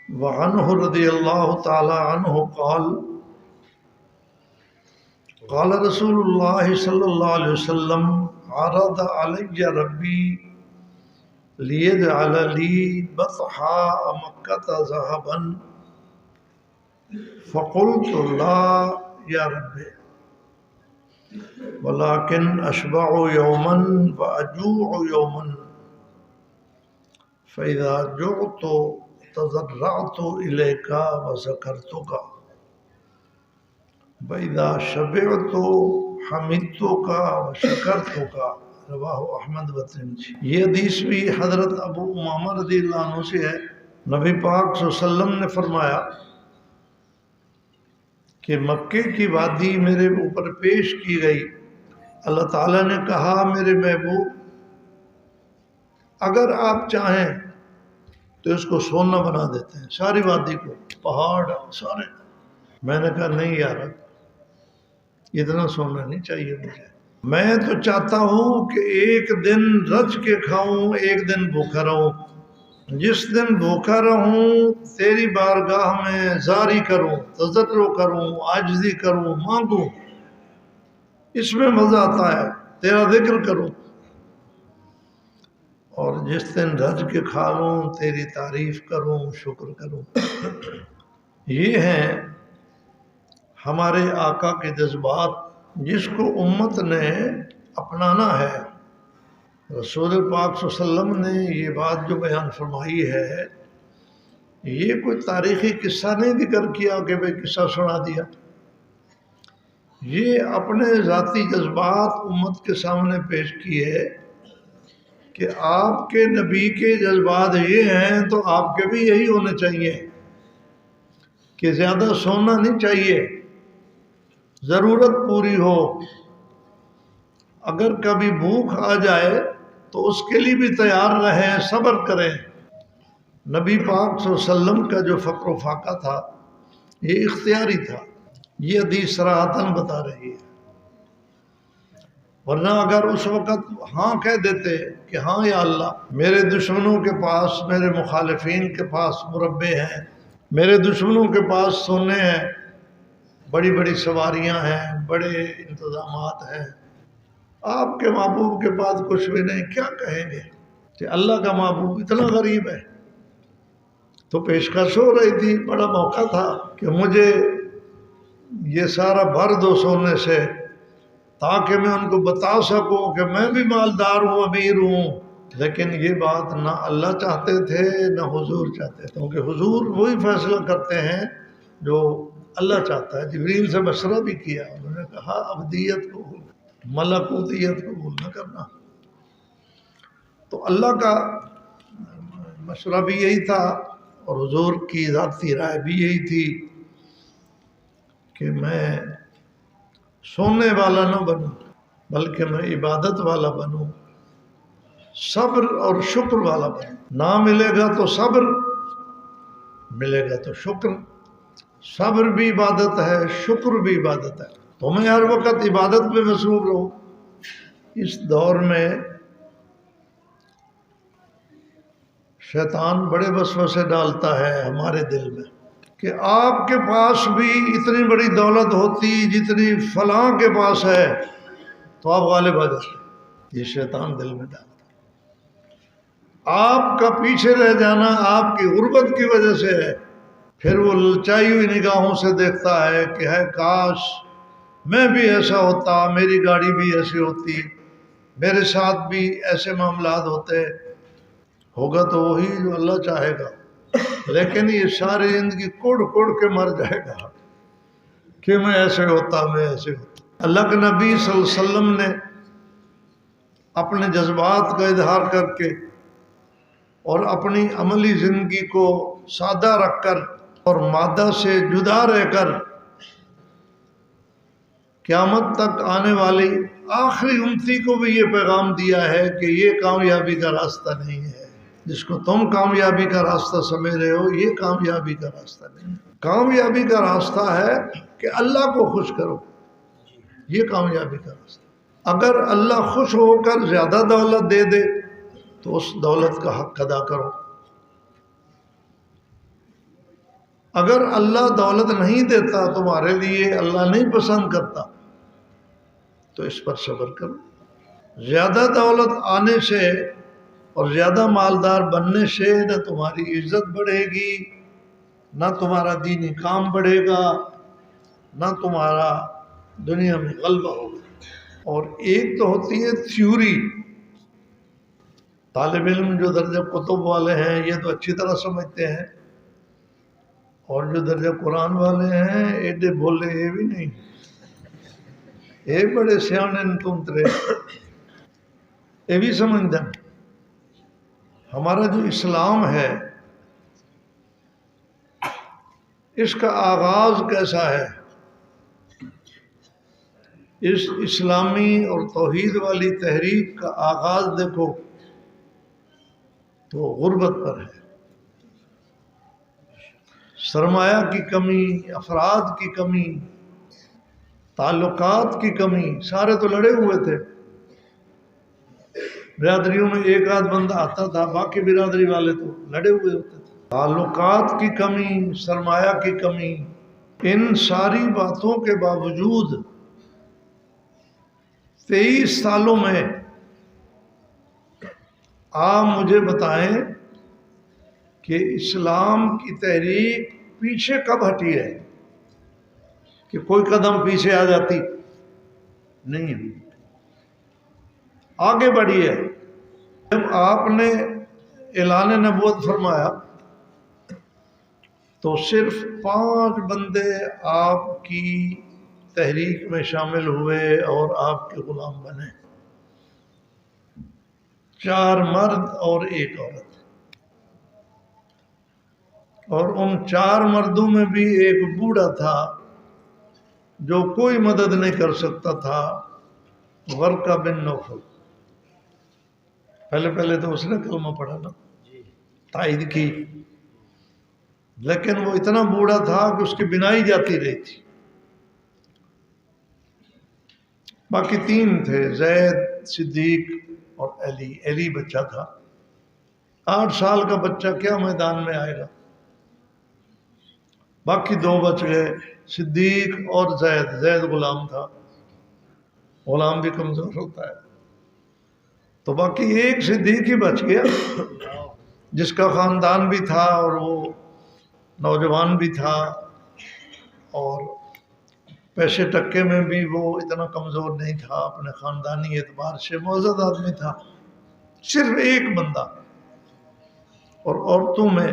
وعنہ رضی اللہ تعالی عنہ قال قال رسول اللہ صلی اللہ علیہ وسلم عرض علی ربی لیجعل لی بطحاء مکہ ذهبا فقلت لا یا رب ولكن اشبع یوما واجوع یوما فاذا جعت تضرعت الیک وذکرتک وَإِذَا شَبِعْتُ حَمِدْتُكَ وَشَكَرْتُكَ رواہ احمد و ترمذی۔ یہ حدیث بھی حضرت ابو امامہ رضی اللہ عنہ سے ہے۔ نبی پاک صلی اللہ علیہ وسلم نے فرمایا کہ مکے کی وادی میرے اوپر پیش کی گئی، اللہ تعالیٰ نے کہا میرے محبوب اگر آپ چاہیں تو اس کو سونا بنا دیتے ہیں، ساری وادی کو، پہاڑ سارے۔ میں نے کہا نہیں یار، اتنا سونا نہیں چاہیے مجھے، میں تو چاہتا ہوں کہ ایک دن رج کے کھاؤں، ایک دن بھوکا رہوں، جس دن بھوکا رہوں تیری بارگاہ میں زاری کروں، تضرع کروں، عاجزی کروں، مانگوں، اس میں مزہ آتا ہے، تیرا ذکر کروں، اور جس دن رج کے کھا لوں تیری تعریف کروں، شکر کروں۔ یہ ہیں ہمارے آقا کے جذبات جس کو امت نے اپنانا ہے۔ رسول پاک صلی اللہ علیہ وسلم نے یہ بات جو بیان فرمائی ہے، یہ کوئی تاریخی قصہ نہیں ذکر کیا کہ بھئی قصہ سنا دیا، یہ اپنے ذاتی جذبات امت کے سامنے پیش کیے کہ آپ کے نبی کے جذبات یہ ہیں تو آپ کے بھی یہی ہونے چاہیے کہ زیادہ سونا نہیں چاہیے، ضرورت پوری ہو، اگر کبھی بھوک آ جائے تو اس کے لیے بھی تیار رہیں، صبر کریں۔ نبی پاک صلی اللہ علیہ وسلم کا جو فقر و فاقہ تھا یہ اختیاری تھا، یہ حدیث صراحتاً بتا رہی ہے، ورنہ اگر اس وقت ہاں کہہ دیتے کہ ہاں یا اللہ میرے دشمنوں کے پاس، میرے مخالفین کے پاس مربع ہیں، میرے دشمنوں کے پاس سونے ہیں، بڑی بڑی سواریاں ہیں، بڑے انتظامات ہیں، آپ کے محبوب کے پاس کچھ بھی نہیں، کیا کہیں گے کہ اللہ کا محبوب اتنا غریب ہے؟ تو پیشکش ہو رہی تھی، بڑا موقع تھا کہ مجھے یہ سارا بھر دو سونے سے تاکہ میں ان کو بتا سکوں کہ میں بھی مالدار ہوں، امیر ہوں۔ لیکن یہ بات نہ اللہ چاہتے تھے نہ حضور چاہتے تھے، کیونکہ حضور وہی فیصلہ کرتے ہیں جو اللہ چاہتا ہے۔ جبریل سے مشورہ بھی کیا، انہوں نے کہا ابدیت کو، ملکوتیت کو قبول نہ کرنا۔ تو اللہ کا مشورہ بھی یہی تھا اور حضور کی ذاتی رائے بھی یہی تھی کہ میں سونے والا نہ بنوں بلکہ میں عبادت والا بنوں، صبر اور شکر والا بنوں۔ نہ ملے گا تو صبر، ملے گا تو شکر۔ صبر بھی عبادت ہے، شکر بھی عبادت ہے، تو میں ہر وقت عبادت میں مصروف رہوں۔ اس دور میں شیطان بڑے وسوسے ڈالتا ہے ہمارے دل میں کہ آپ کے پاس بھی اتنی بڑی دولت ہوتی جتنی فلاں کے پاس ہے تو آپ غالب آ جاتے۔ یہ شیطان دل میں ڈالتا ہے۔ آپ کا پیچھے رہ جانا آپ کی غربت کی وجہ سے ہے، پھر وہ للچائی ہوئی نگاہوں سے دیکھتا ہے کہ ہے کاش میں بھی ایسا ہوتا، میری گاڑی بھی ایسی ہوتی، میرے ساتھ بھی ایسے معاملات ہوتے۔ ہوگا تو وہی جو اللہ چاہے گا، لیکن یہ ساری زندگی کوڑ کوڑ کے مر جائے گا کہ میں ایسے ہوتا، میں ایسے ہوتا۔ اللہ کے نبی صلی اللہ علیہ وسلم نے اپنے جذبات کا اظہار کر کے اور اپنی عملی زندگی کو سادہ رکھ کر اور مادہ سے جدا رہ کر قیامت تک آنے والی آخری امتی کو بھی یہ پیغام دیا ہے کہ یہ کامیابی کا راستہ نہیں ہے، جس کو تم کامیابی کا راستہ سمجھ رہے ہو یہ کامیابی کا راستہ نہیں ہے۔ کامیابی کا راستہ ہے کہ اللہ کو خوش کرو، یہ کامیابی کا راستہ۔ اگر اللہ خوش ہو کر زیادہ دولت دے دے تو اس دولت کا حق ادا کرو، اگر اللہ دولت نہیں دیتا تمہارے لیے، اللہ نہیں پسند کرتا، تو اس پر صبر کرو۔ زیادہ دولت آنے سے اور زیادہ مالدار بننے سے نہ تمہاری عزت بڑھے گی، نہ تمہارا دینی کام بڑھے گا، نہ تمہارا دنیا میں غلبہ ہوگا۔ اور ایک تو ہوتی ہے تھیوری، طالب علم جو درجہ کتب والے ہیں یہ تو اچھی طرح سمجھتے ہیں، اور جو درجہ قرآن والے ہیں ایڈے بولے یہ بھی نہیں، یہ بڑے سیانے تنترے یہ بھی سمجھتے ہیں۔ ہمارا جو اسلام ہے اس کا آغاز کیسا ہے؟ اس اسلامی اور توحید والی تحریک کا آغاز دیکھو تو غربت پر ہے، سرمایہ کی کمی، افراد کی کمی، تعلقات کی کمی۔ سارے تو لڑے ہوئے تھے، برادریوں میں ایک آدھ بندہ آتا تھا، باقی برادری والے تو لڑے ہوئے ہوتے تھے۔ تعلقات کی کمی، سرمایہ کی کمی، ان ساری باتوں کے باوجود 23 سالوں میں آپ مجھے بتائیں کہ اسلام کی تحریک پیچھے کب ہٹی ہے، کہ کوئی قدم پیچھے آ جاتی؟ نہیں، آگے بڑھی ہے۔ جب آپ نے اعلان نبوت فرمایا تو صرف 5 بندے آپ کی تحریک میں شامل ہوئے اور آپ کے غلام بنے، 4 مرد اور 1 عورت، اور ان 4 مردوں میں بھی ایک بوڑھا تھا جو کوئی مدد نہیں کر سکتا تھا، ورقہ بن نوفل۔ پہلے تو اس نے کلمہ پڑھا نا، تائید کی، لیکن وہ اتنا بوڑھا تھا کہ اس کی بینائی جاتی رہی تھی۔ باقی 3 تھے، زید، صدیق اور علی بچہ تھا۔ 8 سال کا بچہ کیا میدان میں آئے گا؟ باقی 2 بچ گئے، صدیق اور زید غلام تھا، غلام بھی کمزور ہوتا ہے، تو باقی ایک صدیق ہی بچ گیا، جس کا خاندان بھی تھا اور وہ نوجوان بھی تھا، اور پیسے ٹکے میں بھی وہ اتنا کمزور نہیں تھا، اپنے خاندانی اعتبار سے معزز آدمی تھا۔ صرف ایک بندہ، اور عورتوں میں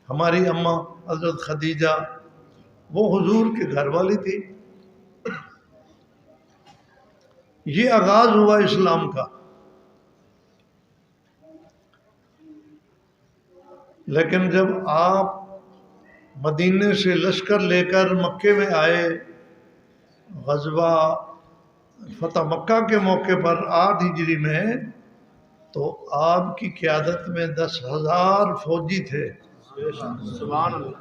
ہماری اماں حضرت خدیجہ، وہ حضور کے گھر والی تھی۔ یہ آغاز ہوا اسلام کا۔ لیکن جب آپ مدینے سے لشکر لے کر مکے میں آئے، غزوہ فتح مکہ کے موقع پر 8 ہجری میں، تو آپ کی قیادت میں 10,000 فوجی تھے۔ سبحان اللہ۔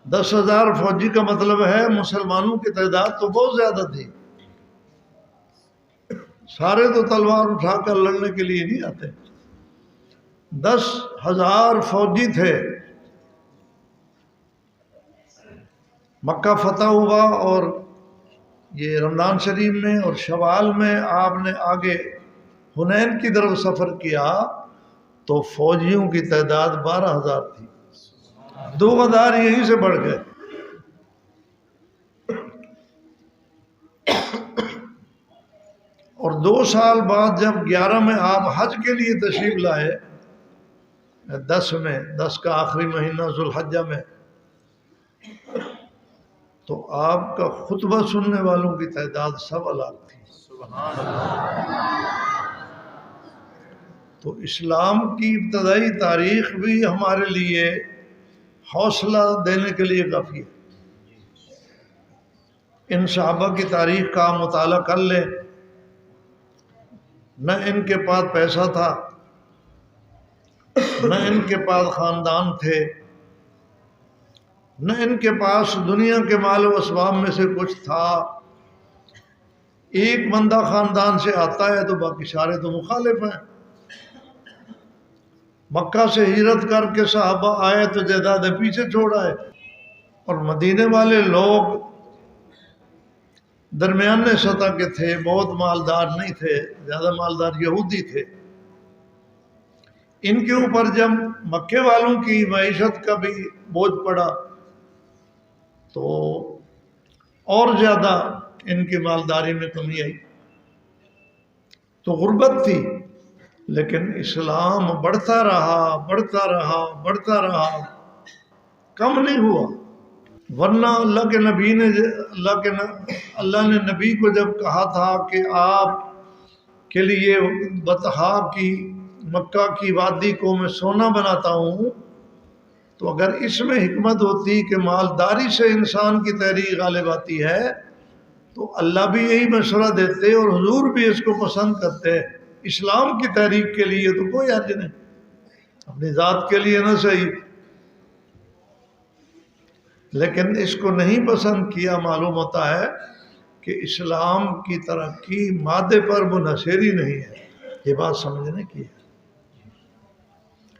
10,000 فوجی کا مطلب ہے مسلمانوں کی تعداد تو بہت زیادہ تھی، سارے تو تلوار اٹھا کر لڑنے کے لیے نہیں آتے۔ 10,000 فوجی تھے۔ مکہ فتح ہوا، اور یہ رمضان شریف میں اور شوال میں آپ نے آگے حنین کی طرف سفر کیا، تو فوجیوں کی تعداد 12,000 تھی، 2,000 یہیں سے بڑھ گئے۔ اور 2 سال بعد جب 11 میں آپ حج کے لیے تشریف لائے، 10 کا آخری مہینہ ذوالحجہ میں، تو آپ کا خطبہ سننے والوں کی تعداد 1.25 لاکھ تھی۔ سبحان اللہ۔ تو اسلام کی ابتدائی تاریخ بھی ہمارے لیے حوصلہ دینے کے لیے کافی ہے۔ ان صحابہ کی تاریخ کا مطالعہ کر لیں، نہ ان کے پاس پیسہ تھا، نہ ان کے پاس خاندان تھے، نہ ان کے پاس دنیا کے مال و اسباب میں سے کچھ تھا۔ ایک بندہ خاندان سے آتا ہے تو باقی سارے تو مخالف ہیں۔ مکہ سے ہجرت کر کے صحابہ آئے تو جائیدادیں پیچھے چھوڑ آئے، اور مدینے والے لوگ درمیانے سطح کے تھے، بہت مالدار نہیں تھے، زیادہ مالدار یہودی تھے۔ ان کے اوپر جب مکے والوں کی معیشت کا بھی بوجھ پڑا تو اور زیادہ ان کی مالداری میں کمی آئی۔ تو غربت تھی، لیکن اسلام بڑھتا رہا بڑھتا رہا بڑھتا رہا، کم نہیں ہوا۔ ورنہ اللہ نے نبی کو جب کہا تھا کہ آپ کے لیے بطحا کی مکہ کی وادی کو میں سونا بناتا ہوں، تو اگر اس میں حکمت ہوتی کہ مالداری سے انسان کی تحریک غالب آتی ہے تو اللہ بھی یہی مشورہ دیتے اور حضور بھی اس کو پسند کرتے۔ اسلام کی تحریک کے لیے تو کوئی حرج نہیں، اپنی ذات کے لیے نہ صحیح، لیکن اس کو نہیں پسند کیا۔ معلوم ہوتا ہے کہ اسلام کی ترقی مادے پر منحصر ہی نہیں ہے، یہ بات سمجھنے کی ہے۔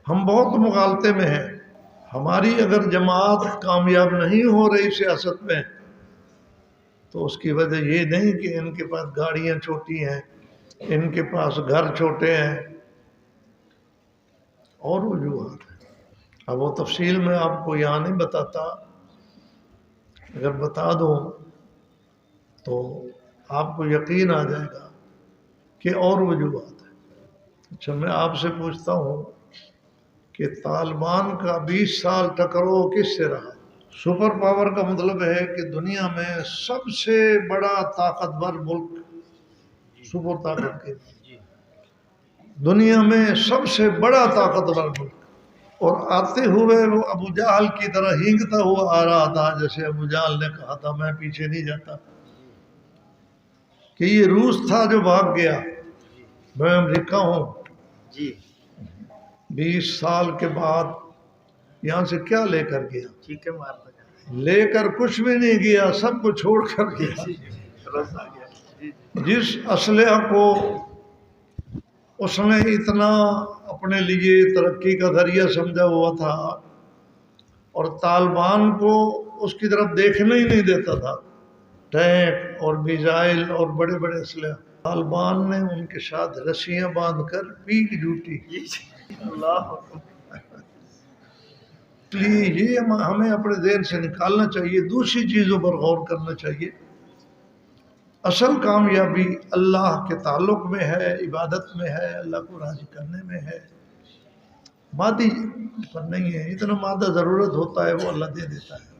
ہم بہت مغالطے میں ہیں، ہماری اگر جماعت کامیاب نہیں ہو رہی سیاست میں تو اس کی وجہ یہ نہیں کہ ان کے پاس گاڑیاں چھوٹی ہیں، ان کے پاس گھر چھوٹے ہیں، اور وجوہات ہیں۔ اب وہ تفصیل میں آپ کو یہاں نہیں بتاتا، اگر بتا دوں تو آپ کو یقین آ جائے گا کہ اور وجوہات ہیں۔ اچھا، میں آپ سے پوچھتا ہوں کہ طالبان کا 20 سال ٹکرو کس سے رہا؟ سپر پاور کا مطلب ہے کہ دنیا میں سب سے بڑا طاقتور ملک، سپر طاقت کے دنیا میں سب سے بڑا طاقتور ملک، اور آتے ہوئے وہ ابو جہل کی طرح ہینگتا ہوا آ رہا تھا، جیسے ابو جہل نے کہا تھا میں پیچھے نہیں جاتا، کہ یہ روس تھا جو بھاگ گیا، میں امریکہ ہوں۔ 20 سال کے بعد یہاں سے کیا لے کر گیا؟ لے کر کچھ بھی نہیں گیا، سب کو چھوڑ کر گیا۔ جس اسلحہ کو اس نے اتنا اپنے لیے ترقی کا ذریعہ سمجھا ہوا تھا، اور طالبان کو اس کی طرف دیکھنا ہی نہیں دیتا تھا، ٹینک اور میزائل اور بڑے بڑے اسلحہ، طالبان نے ان کے ساتھ رسیاں باندھ کر پیٹ جوٹی۔ اس لیے یہ ہمیں اپنے ذہن سے نکالنا چاہیے، دوسری چیزوں پر غور کرنا چاہیے۔ اصل کامیابی اللہ کے تعلق میں ہے، عبادت میں ہے، اللہ کو راضی کرنے میں ہے، مادی پر نہیں ہے۔ اتنا مادہ ضرورت ہوتا ہے وہ اللہ دے دیتا ہے۔